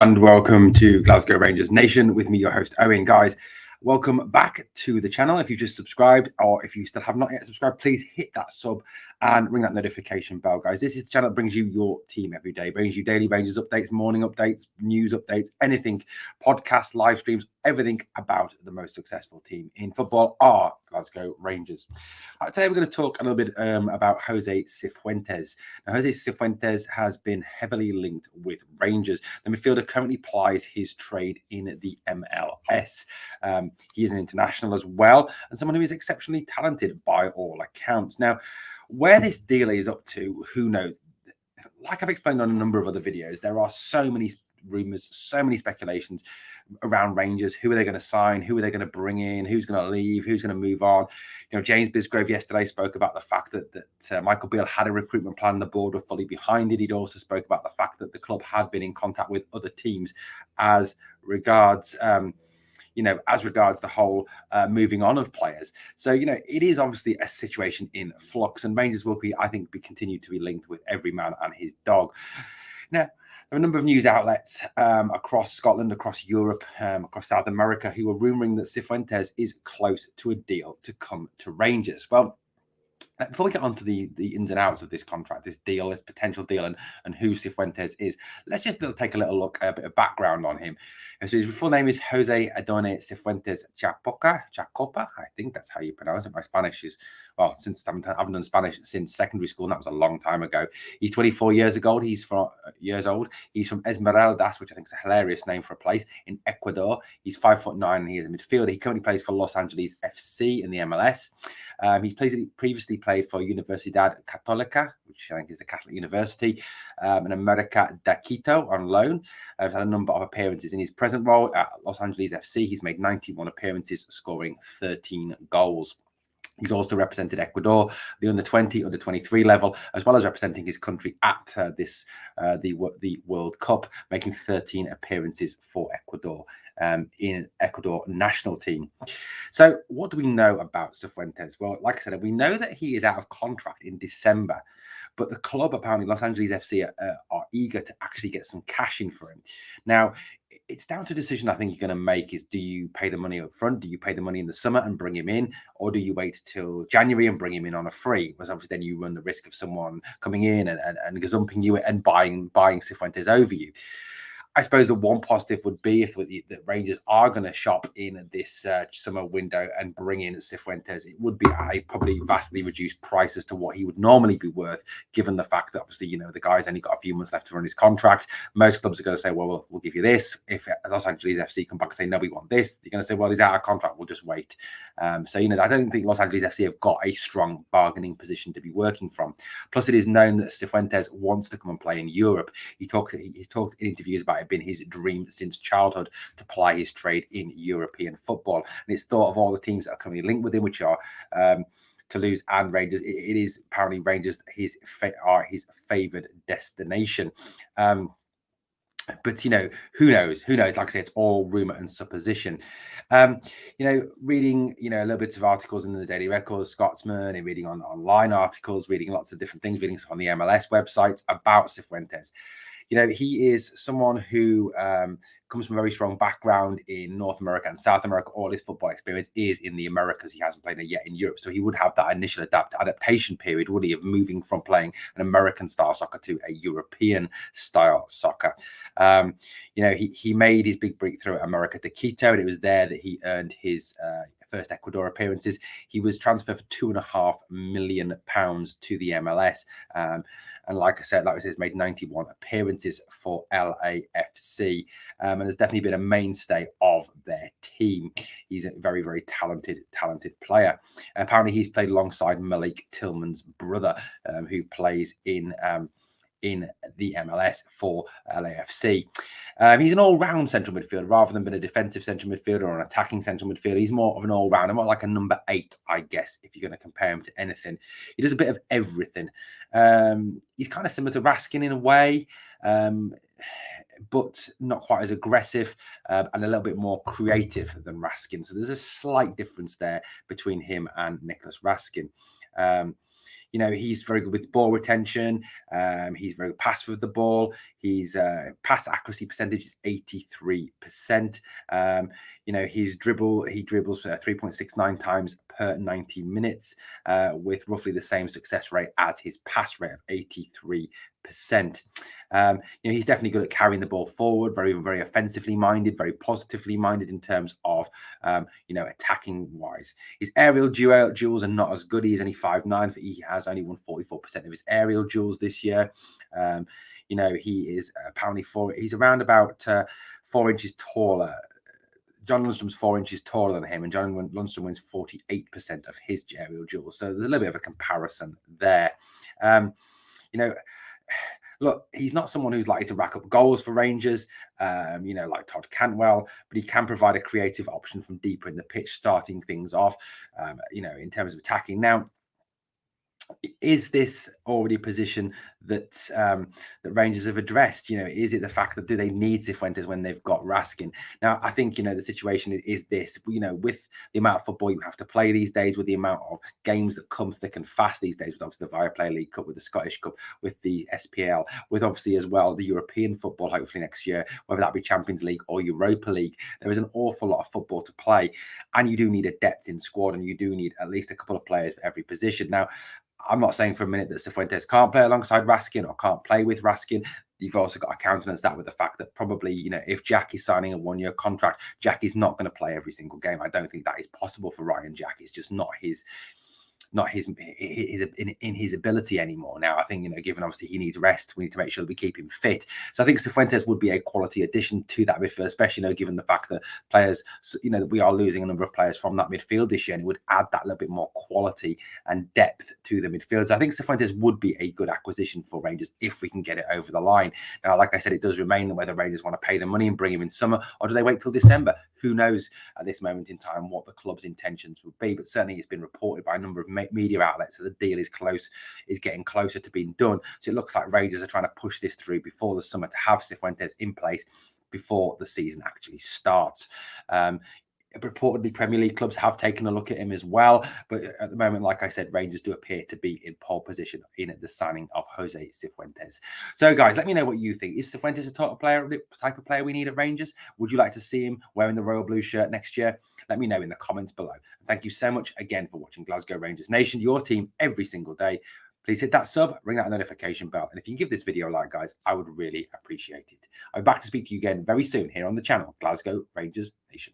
And welcome to Glasgow Rangers Nation with me, your host, Owen. Guys, welcome back to the channel. If you just subscribed or if you still have not yet subscribed, please hit that sub and ring that notification bell, guys. This is the channel that brings you your team every day, brings you daily Rangers updates, morning updates, news updates, anything, podcasts, live streams, everything about the most successful team in football, our Glasgow Rangers. Today we're going to talk a little bit about Jose Cifuentes. Now, Jose Cifuentes has been heavily linked with Rangers. The midfielder currently plies his trade in the MLS. He is an international as well, and someone who is exceptionally talented by all accounts. Now, where this deal is up to, who knows? Like I've explained on a number of other videos, there are so many rumours, so many speculations around Rangers. Who are they going to sign? Who are they going to bring in? Who's going to leave? Who's going to move on? You know, James Bisgrove yesterday spoke about the fact that Michael Beale had a recruitment plan. The board were fully behind it. He'd also spoke about the fact that the club had been in contact with other teams as regards the whole moving on of players. So, you know, it is obviously a situation in flux, and Rangers will be, I think, continue to be linked with every man and his dog. Now, there are a number of news outlets across Scotland, across Europe, across South America, who are rumouring that Cifuentes is close to a deal to come to Rangers. Well, before we get on to the ins and outs of this contract, this deal, this potential deal, and who Cifuentes is, let's just take a little look, a bit of background on him. And so his full name is Jose Adone Cifuentes Chacopa. I think that's how you pronounce it. My Spanish is, well, since I haven't done Spanish since secondary school, and that was a long time ago. He's 24 years old. He's from Esmeraldas, which I think is a hilarious name for a place, in Ecuador. He's 5'9" and he is a midfielder. He currently plays for Los Angeles FC in the MLS. He previously played for Universidad Católica, which I think is the Catholic University, in America de Quito on loan. He's had a number of appearances in his present role at Los Angeles FC. He's made 91 appearances, scoring 13 goals. He's also represented Ecuador, the under-20, under-23 level, as well as representing his country at the World Cup, making 13 appearances for Ecuador in Ecuador national team. So what do we know about Cifuentes? Well, like I said, we know that he is out of contract in December, but the club, apparently Los Angeles FC, are eager to actually get some cash in for him. Now, it's down to a decision I think you're going to make is, do you pay the money up front? Do you pay the money in the summer and bring him in? Or do you wait till January and bring him in on a free? Because obviously then you run the risk of someone coming in and gazumping you and buying Cifuentes over you. I suppose the one positive would be if the Rangers are going to shop in this summer window and bring in Cifuentes, it would be at a probably vastly reduced price as to what he would normally be worth, given the fact that obviously, you know, the guy's only got a few months left to run his contract. Most clubs are going to say, well, we'll give you this. If Los Angeles FC come back and say, no, we want this, they're going to say, well, he's out of contract, we'll just wait. So, you know, I don't think Los Angeles FC have got a strong bargaining position to be working from. Plus, it is known that Cifuentes wants to come and play in Europe. He's talked in interviews about it been his dream since childhood to ply his trade in European football. And it's thought of all the teams that are currently linked with him, which are Toulouse and Rangers. It is apparently Rangers are his favoured destination. But, you know, who knows? Like I say, it's all rumour and supposition. You know, reading, you know, a little bit of articles in the Daily Record, Scotsman, and reading online articles, reading lots of different things, reading on the MLS websites about Cifuentes. You know, he is someone who comes from a very strong background in North America and South America. All his football experience is in the Americas. He hasn't played it yet in Europe. So he would have that initial adaptation period, would he, of moving from playing an American-style soccer to a European-style soccer. You know, he made his big breakthrough at America de Quito, and it was there that he earned his first Ecuador appearances. He was transferred for £2.5 million to the MLS. And like I said, he's made 91 appearances for LAFC. And has definitely been a mainstay of their team. He's a very, very talented player. Apparently, he's played alongside Malik Tillman's brother, who plays in the MLS for LAFC. He's an all-round central midfielder rather than being a defensive central midfielder or an attacking central midfielder. He's more of an all-rounder, more like a number 8, I guess, if you're going to compare him to anything. He does a bit of everything. He's kind of similar to Raskin in a way, but not quite as aggressive and a little bit more creative than Raskin. So there's a slight difference there between him and Nicholas Raskin. You know, he's very good with ball retention. He's very passive with the ball. His pass accuracy percentage is 83%. You know, he dribbles 3.69 times per 90 minutes, with roughly the same success rate as his pass rate of 83%. You know, he's definitely good at carrying the ball forward, very offensively minded, very positively minded in terms of you know, attacking wise. His aerial duels are not as good. He's only 5'9", but he has only won 44% of his aerial duels this year. You know, he is apparently he's around about 4 inches taller. John Lundstrom's 4 inches taller than him, and John Lundstrom wins 48% of his aerial duels. So there's a little bit of a comparison there. You know, look, he's not someone who's likely to rack up goals for Rangers, you know, like Todd Cantwell, but he can provide a creative option from deeper in the pitch, starting things off, you know, in terms of attacking. Now, is this already a position that that Rangers have addressed? You know, is it the fact that do they need Cifuentes when they've got Raskin? Now, I think, you know, the situation is this, you know, with the amount of football you have to play these days, with the amount of games that come thick and fast these days, with obviously the Viaplay League Cup, with the Scottish Cup, with the SPL, with obviously as well the European football, hopefully next year, whether that be Champions League or Europa League, there is an awful lot of football to play, and you do need a depth in squad, and you do need at least a couple of players for every position. Now, I'm not saying for a minute that Cifuentes can't play alongside Raskin or can't play with Raskin. You've also got to countenance that with the fact that probably, you know, if Jack is signing a 1-year contract, Jack is not going to play every single game. I don't think that is possible for Ryan Jack. It's just not his in his ability anymore. Now, I think, you know, given obviously he needs rest, we need to make sure that we keep him fit. So I think Cifuentes would be a quality addition to that midfield, especially, you know, given the fact that players, you know, that we are losing a number of players from that midfield this year, and it would add that little bit more quality and depth to the midfield. So I think Cifuentes would be a good acquisition for Rangers if we can get it over the line. Now, like I said, it does remain whether Rangers want to pay the money and bring him in summer, or do they wait till December? Who knows at this moment in time what the club's intentions would be, but certainly it's been reported by a number of media outlets that the deal is getting closer to being done. So it looks like Rangers are trying to push this through before the summer to have Cifuentes in place before the season actually starts. Reportedly, Premier League clubs have taken a look at him as well, but at the moment, like I said, Rangers do appear to be in pole position in the signing of Jose Cifuentes. So, guys, let me know what you think. Is Cifuentes a type of player we need at Rangers? Would you like to see him wearing the royal blue shirt next year? Let me know in the comments below. Thank you so much again for watching Glasgow Rangers Nation, your team every single day. Please hit that sub, ring that notification bell, and if you can give this video a like, guys, I would really appreciate it. I'll be back to speak to you again very soon here on the channel, Glasgow Rangers Nation.